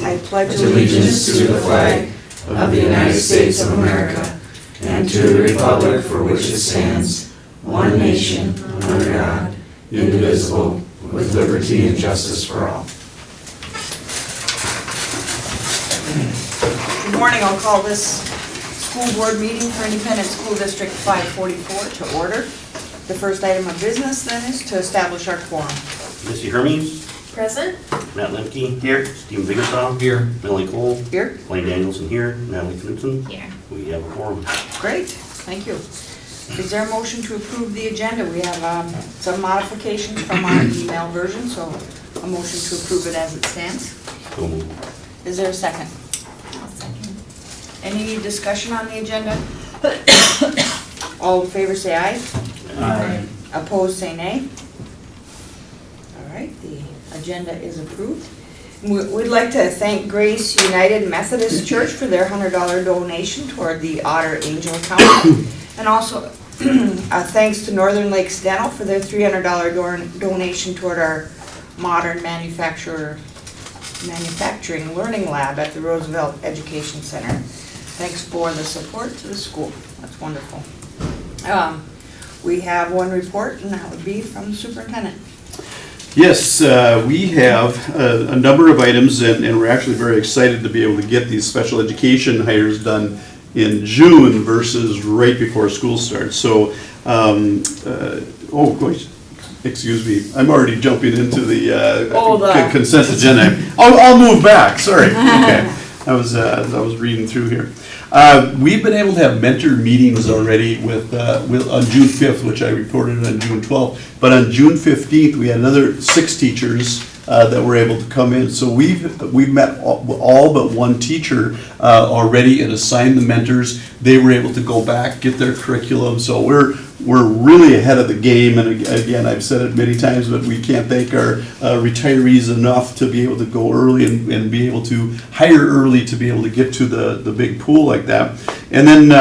I pledge allegiance to the flag of the United States of America and to the republic for which it stands, one nation, under God, indivisible, with liberty and justice for all. Good morning. I'll call this school board meeting for Independent School District 544 to order. The first item of business then is to establish our quorum. Missy Hermes. Present. Matt Lemke. Here. Stephen Biggerstaff. Here. Melanie Cole. Here. Blaine Danielson here. Natalie Knudsen. Here. We have a quorum. Great. Thank you. Is there a motion to approve the agenda? We have some modifications from our email version, so a motion to approve it as it stands. So moved. Is there a second? I'll second. Any discussion on the agenda? All in favor say aye. Aye. Opposed say nay. All right, the agenda is approved. We'd like to thank Grace United Methodist Church for their $100 donation toward the Otter Angel account. And also thanks to Northern Lakes Dental for their $300 donation toward our modern manufacturing learning lab at the Roosevelt Education Center. Thanks for the support to the school. That's wonderful. We have one report, and that would be from the superintendent. Yes, we have a number of items, and we're actually very excited to be able to get these special education hires done in June versus right before school starts. So, excuse me, I'm already jumping into the consent agenda. I'll move back. Sorry. Okay, I was reading through here. We've been able to have mentor meetings already with on June 5th, which I reported on June 12th. But on June 15th, we had another 6 teachers that were able to come in. So we've met all but one teacher already and assigned the mentors. They were able to go back, get their curriculum. So we're really ahead of the game. And again, I've said it many times, but we can't thank our retirees enough to be able to go early and be able to hire early to be able to get to the big pool like that. And then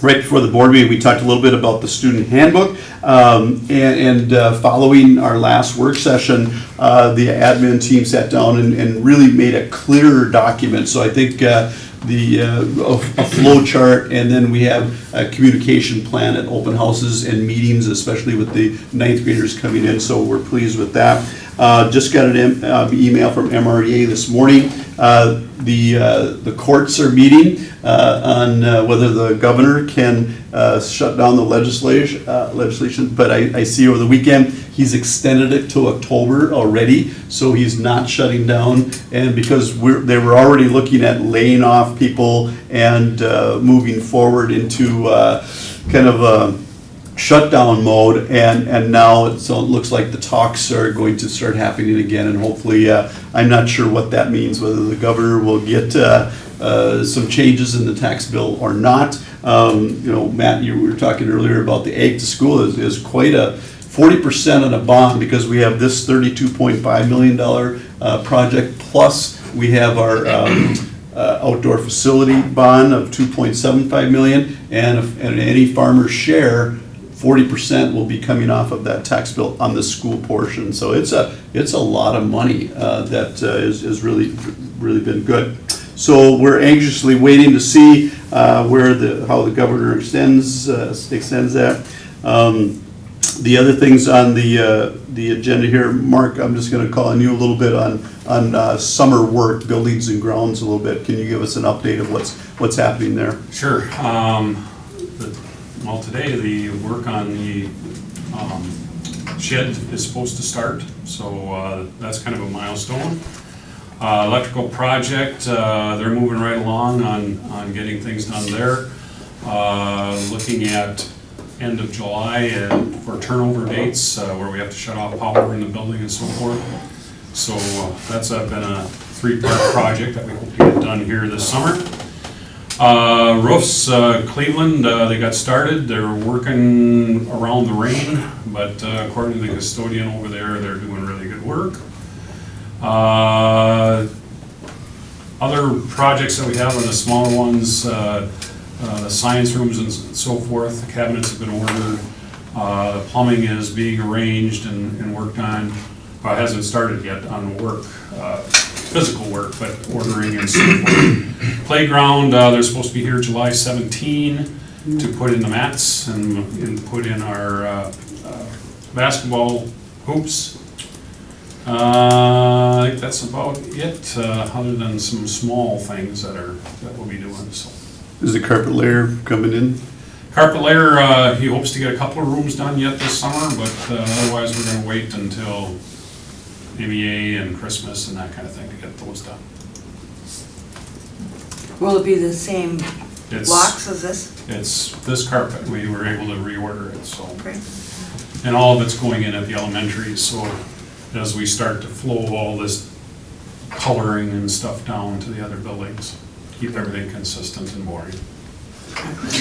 right before the board meeting, we talked a little bit about the student handbook, and following our last work session, the admin team sat down and really made a clearer document. So I think a flow chart, and then we have a communication plan at open houses and meetings, especially with the 9th graders coming in, so we're pleased with that. Just got an email from MREA this morning. The courts are meeting on whether the governor can shut down the legislation, but I see over the weekend he's extended it to October already, so he's not shutting down. And because they were already looking at laying off people and moving forward into kind of a shutdown mode, and now it looks like the talks are going to start happening again, and hopefully I'm not sure what that means, whether the governor will get some changes in the tax bill or not. Matt, you were talking earlier about the Ag to School is quite a 40% on a bond, because we have this $32.5 million project, plus we have our outdoor facility bond of $2.75 million, and any farmer's share, 40% will be coming off of that tax bill on the school portion. So it's a lot of money that is really been good. So we're anxiously waiting to see how the governor extends that. The other things on the agenda here, Mark, I'm just going to call on you a little bit on summer work, buildings and grounds a little bit. Can you give us an update of what's happening there? Sure. Well, today the work on the shed is supposed to start, so that's kind of a milestone. Electrical project, they're moving right along on getting things done there. Looking at end of July for turnover dates where we have to shut off power in the building and so forth. So that's been a 3-part project that we hope to get done here this summer. Roofs, Cleveland, they got started. They're working around the rain, but according to the custodian over there, they're doing really good work. Other projects that we have are the smaller ones, the science rooms and so forth. The cabinets have been ordered. The plumbing is being arranged and worked on. It hasn't started yet on work. physical work, but ordering and so forth. Playground, they're supposed to be here July 17 to put in the mats and put in our basketball hoops. I think that's about it, other than some small things that we'll be doing, so. Is the carpet layer coming in? Carpet layer, he hopes to get a couple of rooms done yet this summer, but otherwise we're gonna wait until MEA and Christmas and that kind of thing to get those done. Will it be the same It's- blocks as this? It's this carpet, we were able to reorder it, so. Great. And all of it's going in at the elementary, so as we start to flow all this coloring and stuff down to the other buildings, keep everything consistent and boring. And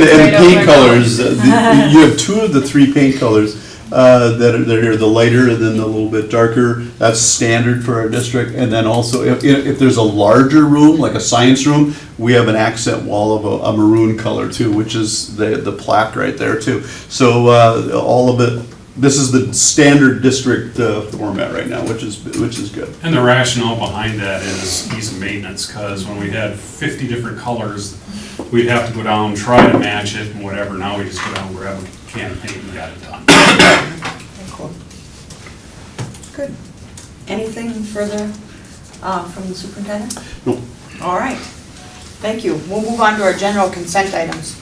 the paint colors, you have two of the three paint colors that are here, the lighter and then the little bit darker. That's standard for our district. And then also, if there's a larger room, like a science room, we have an accent wall of a maroon color too, which is the plaque right there too. So all of it, this is the standard district format right now, which is good. And the rationale behind that is ease of maintenance, because when we had 50 different colors, we'd have to go down, try to match it and whatever. Now we just go down, grab a can of paint and got it done. Cool. Good. Anything further from the superintendent? No. All right. Thank you. We'll move on to our general consent items.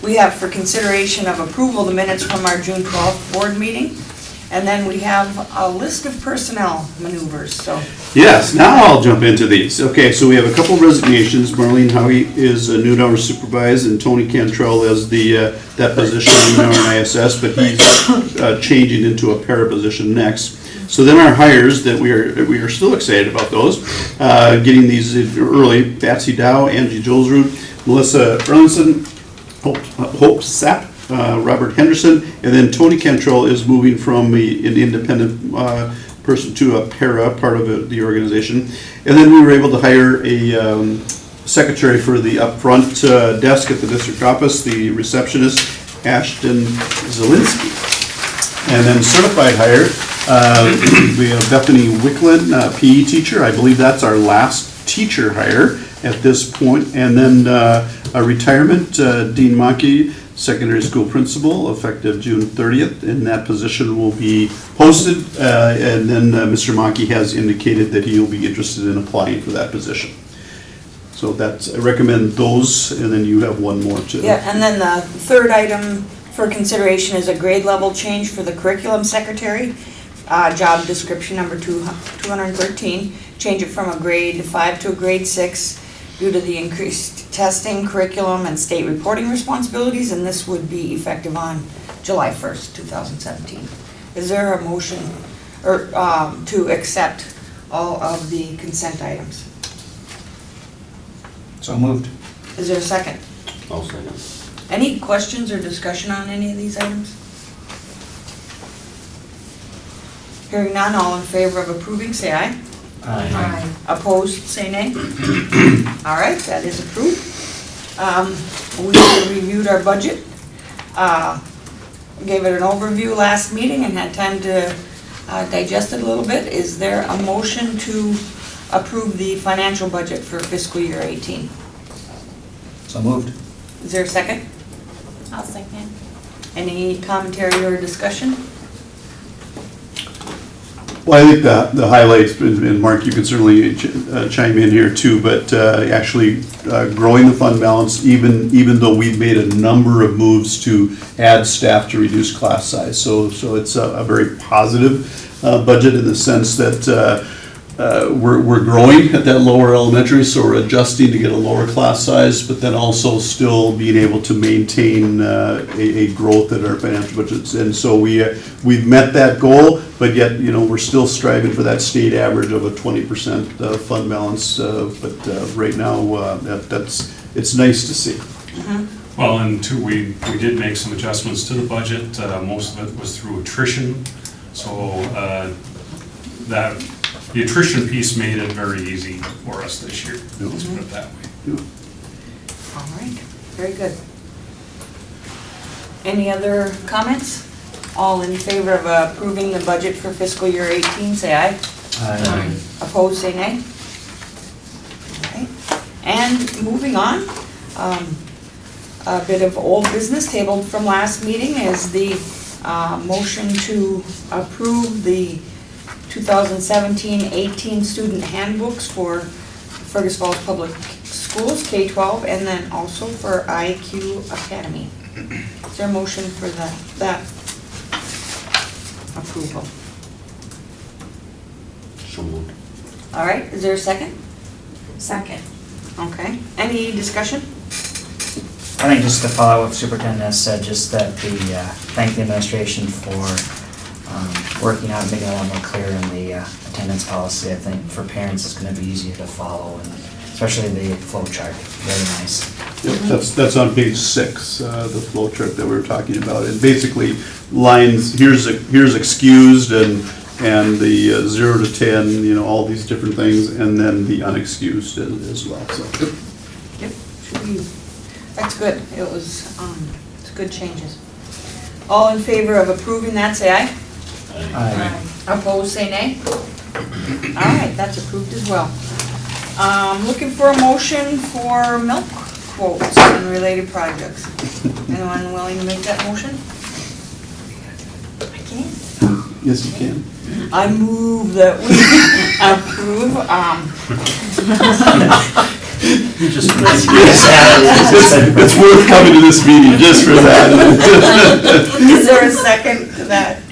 We have for consideration of approval the minutes from our June 12th board meeting. And then we have a list of personnel maneuvers, so. Yes, now I'll jump into these. Okay, so we have a couple resignations. Marlene Howie is a noon hour supervisor, and Tony Cantrell as that position noon hour in ISS, but he's changing into a para position next. So then our hires that we are still excited about those, getting these early: Patsy Dow, Angie Jolsrud, Melissa Erlinson, Hope Sapp, Robert Henderson, and then Tony Cantrell is moving from an independent person to a para, part of the organization. And then we were able to hire a secretary for the upfront desk at the district office, the receptionist, Ashton Zielinski. And then certified hire, we have Bethany Wicklin, PE teacher. I believe that's our last teacher hire at this point. And then a retirement, Dean Monkey, secondary school principal, effective June 30th, and that position will be posted, and then Mr. Monkey has indicated that he will be interested in applying for that position. So that's, I recommend those, and then you have one more too. Yeah, and then the third item for consideration is a grade level change for the curriculum secretary, job description number 213, change it from a grade 5 to a grade 6 due to the increased testing, curriculum, and state reporting responsibilities, and this would be effective on July 1st, 2017. Is there a motion or to accept all of the consent items? So moved. Is there a second? I'll second. Any questions or discussion on any of these items? Hearing none, all in favor of approving, say aye. Aye. Opposed, say nay. All right, that is approved. We reviewed our budget, gave it an overview last meeting and had time to digest it a little bit. Is there a motion to approve the financial budget for fiscal year 18? So moved. Is there a second? I'll second. Any commentary or discussion? Well, I think the highlights, and Mark, you can certainly chime in here too, but actually growing the fund balance, even though we've made a number of moves to add staff to reduce class size. So it's a very positive budget in the sense that we're growing at that lower elementary, so we're adjusting to get a lower class size, but then also still being able to maintain a growth in our financial budgets. And so we've met that goal, but yet, we're still striving for that state average of a 20% fund balance. But right now, it's nice to see. Mm-hmm. Well, and two, we did make some adjustments to the budget. Most of it was through attrition. So the attrition piece made it very easy for us this year. Let's put it that way. All right, very good. Any other comments? All in favor of approving the budget for fiscal year 18, say aye. Aye. Opposed, say nay. Okay. And moving on, a bit of old business tabled from last meeting is the motion to approve the 2017-18 student handbooks for Fergus Falls Public Schools, K-12, and then also for IQ Academy. Is there a motion for that approval? So moved. All right, is there a second? Second. Okay, any discussion? I think just to follow what Superintendent has said, just that thank the administration for working out and making it a lot more clear in the attendance policy. I think for parents, it's going to be easier to follow, and especially the flow chart. Very nice. Yep, that's on page 6, the flow chart that we were talking about. And basically, lines, here's excused and the 0 to 10, you know, all these different things, and then the unexcused as well, so. Yep, should be, that's good. It was, it's good changes. All in favor of approving that, say aye. Aye. Opposed, say nay. All right, that's approved as well. Looking for a motion for milk quotes and related projects. Anyone willing to make that motion? I can. Yes, you can. I move that we approve, Just It's worth coming to this meeting just for that. is there a second to that?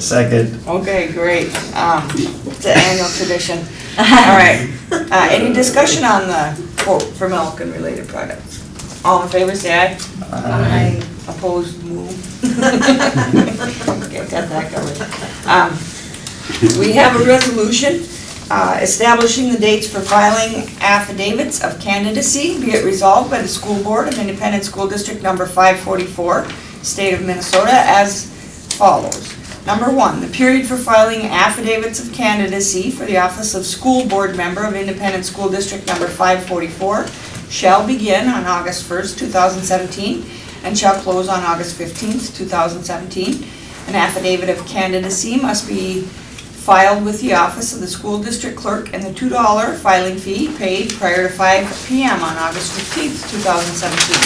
Second. Okay, great. It's an annual tradition. All right. Any discussion on the quote for milk and related products? All in favor, say aye. Aye. Opposed, move. Okay, got that covered. We have a resolution establishing the dates for filing affidavits of candidacy. Be it resolved by the School Board of Independent School District Number 544, State of Minnesota, as follows. Number 1, the period for filing affidavits of candidacy for the office of School Board Member of Independent School District Number 544 shall begin on August 1st, 2017, and shall close on August 15th, 2017. An affidavit of candidacy must be filed with the office of the school district clerk, and the $2 filing fee paid prior to 5 p.m. on August 15th, 2017.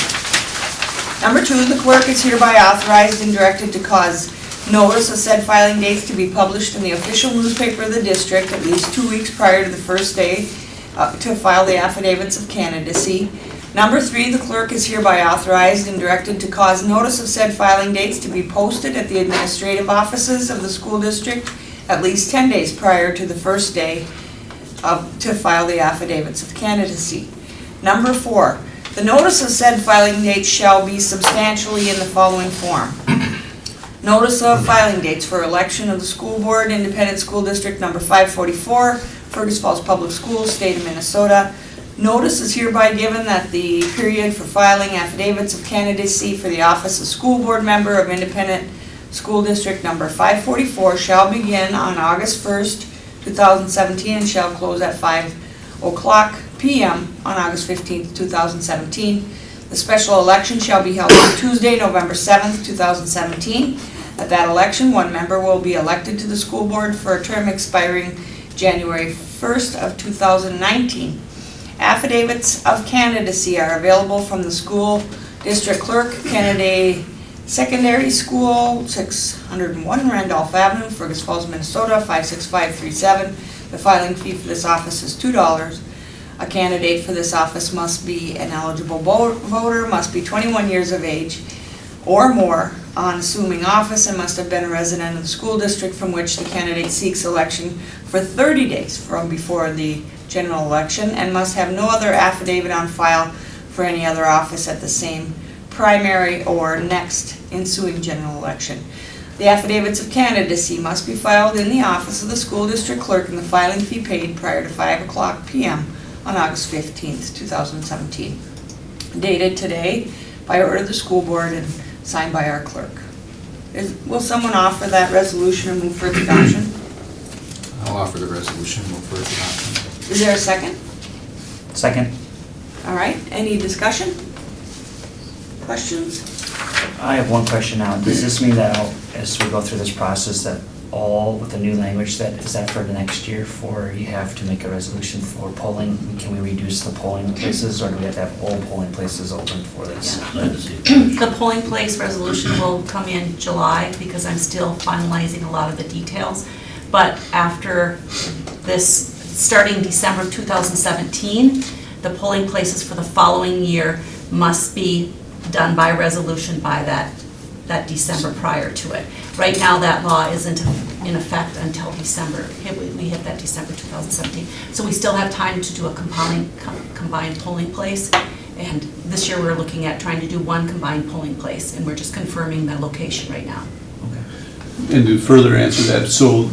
Number 2, the clerk is hereby authorized and directed to cause notice of said filing dates to be published in the official newspaper of the district at least 2 weeks prior to the first day to file the affidavits of candidacy. Number 3, the clerk is hereby authorized and directed to cause notice of said filing dates to be posted at the administrative offices of the school district at least 10 days prior to the first day to file the affidavits of candidacy. Number 4, the notice of said filing dates shall be substantially in the following form. Notice of filing dates for election of the school board, Independent School District Number 544, Fergus Falls Public Schools, State of Minnesota. Notice is hereby given that the period for filing affidavits of candidacy for the office of School Board Member of Independent School District Number 544 shall begin on August 1st, 2017, and shall close at 5:00 p.m. on August 15th, 2017. The special election shall be held on Tuesday, November 7th, 2017. At that election, one member will be elected to the school board for a term expiring January 1st of 2019. Affidavits of candidacy are available from the school district clerk, Kennedy Secondary School, 601 Randolph Avenue, Fergus Falls, Minnesota, 56537. The filing fee for this office is $2. A candidate for this office must be an eligible voter, must be 21 years of age or more on assuming office, and must have been a resident of the school district from which the candidate seeks election for 30 days from before the general election, and must have no other affidavit on file for any other office at the same primary or next ensuing general election. The affidavits of candidacy must be filed in the office of the school district clerk, and the filing fee paid prior to 5:00 p.m. on August 15th, 2017. Dated today by order of the school board and signed by our clerk. Will someone offer that resolution and move for its adoption? I'll offer the resolution, move for its adoption. Is there a second? Second. All right, any discussion? Questions? I have one question now. Does this mean that as we go through this process, that all with the new language, that is that for the next year, for you have to make a resolution for polling? Can we reduce the polling places, or do we have to have all polling places open for this? The polling place resolution will come in July because I'm still finalizing a lot of the details. But after this, starting December of 2017, the polling places for the following year must be done by resolution by that December prior to it. Right now, that law isn't in effect until December. We hit that December 2017. So we still have time to do a combined polling place. And this year, we're looking at trying to do one combined polling place, and we're just confirming the location right now. And to further answer that, so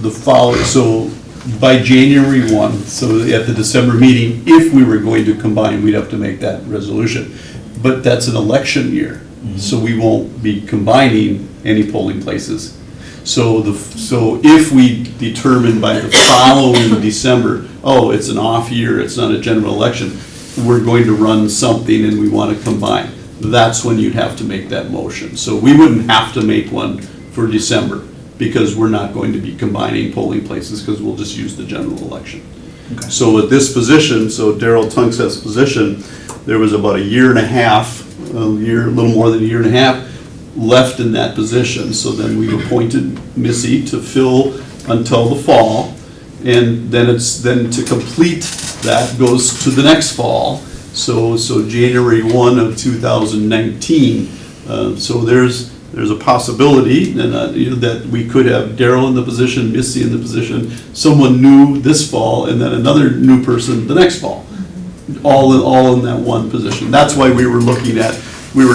by January 1, so at the December meeting, if we were going to combine, we'd have to make that resolution. But that's an election year, so we won't be combining any polling places. So if we determine by the following December, oh, it's an off year, it's not a general election, we're going to run something and we want to combine, that's when you'd have to make that motion. So we wouldn't have to make one for December, because we're not going to be combining polling places, because we'll just use the general election. Okay. So at this position, so Darrell Tunkseth's position, there was about a little more than a year and a half left in that position. So then we appointed Missy to fill until the fall, and then to complete that goes to the next fall. So January 1 of 2019. So there's a possibility that we could have Darrell in the position, Missy in the position, someone new this fall, and then another new person the next fall. All in that one position. That's why we were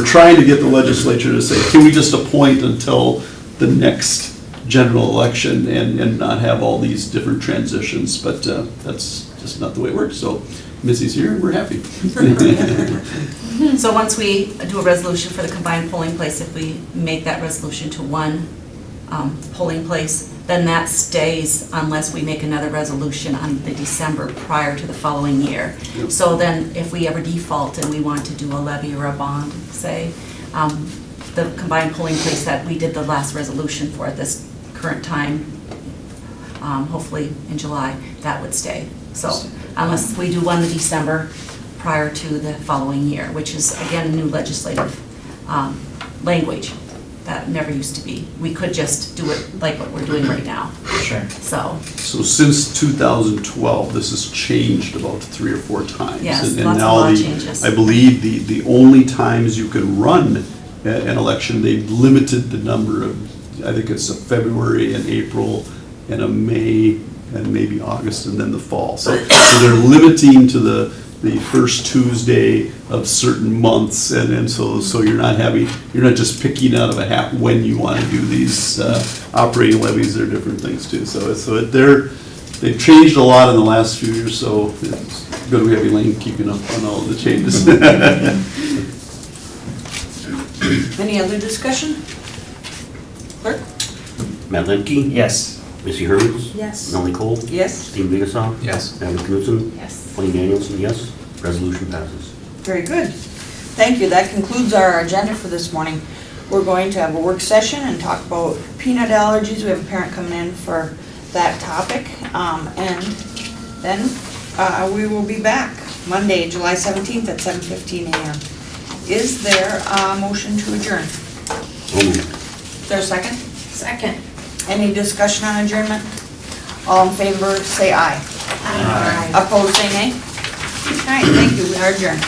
trying to get the legislature to say, can we just appoint until the next general election and not have all these different transitions? But that's just not the way it works. So Missy's here and we're happy. So once we do a resolution for the combined polling place, if we make that resolution to one polling place, then that stays unless we make another resolution on the December prior to the following year. Yep. So then if we ever default and we want to do a levy or a bond, say, the combined polling place that we did the last resolution for at this current time, hopefully in July, that would stay. So unless we do one in December prior to the following year, which is, again, new legislative language that never used to be. We could just do it like what we're doing right now. Sure. So since 2012, this has changed about 3 or 4 times. Yes, and lots of now law changes. I believe the only times you can run an election, they've limited the number of, I think it's a February and April and a May and maybe August and then the fall. So they're limiting to the first Tuesday of certain months, and so you're not just picking out of a hat when you want to do these operating levies. They're different things too. They've changed a lot in the last few years. So it's good we have Elaine keeping up on all of the changes. Any other discussion? Clerk? Matt Lemke? Yes. Missy Hermans? Yes. Melanie Cole? Yes. Steve Vigasoff? Yes. Natalie Knudsen? yes. Tony Danielson, yes. Resolution passes. Very good. Thank you. That concludes our agenda for this morning. We're going to have a work session and talk about peanut allergies. We have a parent coming in for that topic. And then we will be back Monday, July 17th at 7:15 a.m. Is there a motion to adjourn? So moved. Is there a second? Second. Any discussion on adjournment? All in favor, say aye. Aye. Opposed, say nay. All right, thank you. We are adjourned.